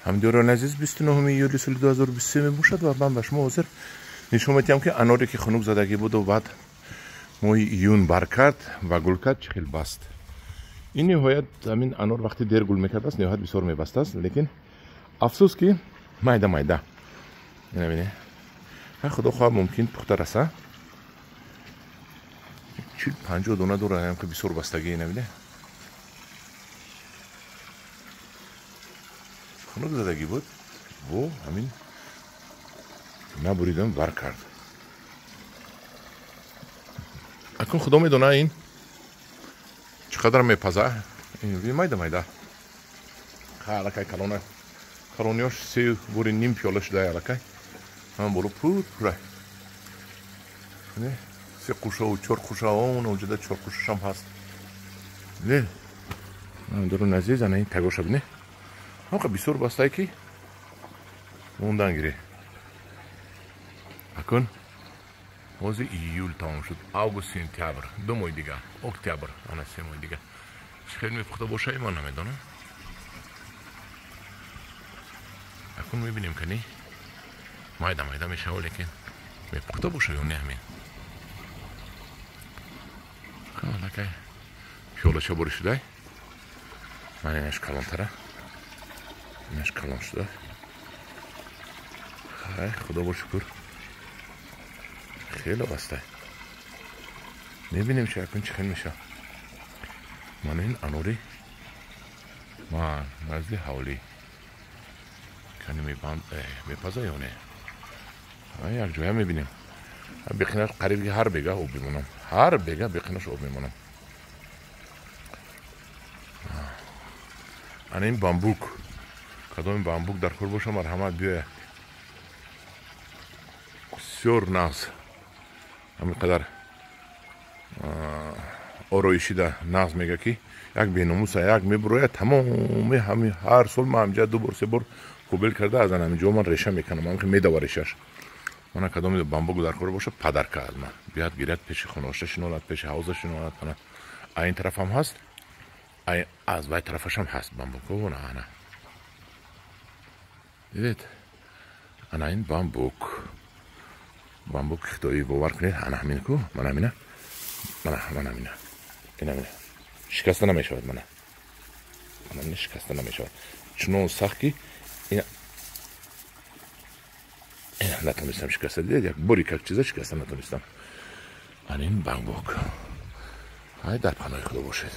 همدیگران عزیز 29 ایولی سال 2023 میباشد و من به شما حاضر نشون میدم که اناری که خنک زدگی بود و بعد ماه ایون بر کرد و گل کرد چه خیلی بست. این نهایت همین انار وقتی دیر گل میکرد است نهایت بسیار میبسته است، لیکن افسوس که مایده مایده نمیبینه. خدا خواه ممکن پخته رسه 40-50 دونه داره هم که بسیار بستگی نمیده. خنک زدگی بود و همین نبریدم بر کرد. اکنون خدا میدونه این چقدر میپزه. این مایده مایده خالکای کلونیاش 3 بوری نیم پیاله شده الکی هم برو پوره نه 3 قوشه و 4 قوشه اون وجوده 4 قوشش هم هست. نه من درون عزیز انا این تگوشه بینه هم که بسیار بسته که موندن گیره. اکن موزی ایول تمام شد. آگوست سپتامبر 2 ماه دیگه اکتبر انا 3 ماه دیگه خیلی میپخته باشه ایمان نمیدونم. اکنون میبینیم که نی مایده میشه لیکن میپخته باشه یا نه همین که پیاله چه باری شده. من اینش کلان تره اینش کلان شده. خدا با شکر خیلی بسته. میبینیم چه اکنون چه خیلی میشه. من این انوری من نزدی حولی کنی میپزه یا نه. یک جایی میبینیم بخینش قریب هر بگه آب میمونم. هر بگه بخینش آب میمونم. انا این بامبوک کدام این بامبوک در کار باشه مرحمت بیایه بسیار ناز همین قدر آرایشی ده ناز میگه که یک بیناموس یک میبروه تمام همین هر سال من همجا 2 بار 3 بار قبول کرده از همینجا من ریشه میکنم. من که میدوه ریشش من کدام بامبوک در کار باشه پدر که از من بیاد گیرد پیش خانواشش نولد پیش حوزش نولد کنه. این طرف هم هست از وای طرفش هم هست بامبوک و نه دیدید انا این بامبوک خدایی باور کنید انا همینه کو من همینه این همینه شکسته نمیشود. من همینه شکسته نمیشود چون سخت که این نتونستم شکسته. دید یک باری که چیزه شکسته نتونستم. این بامبوک های در پناه خدا باشید.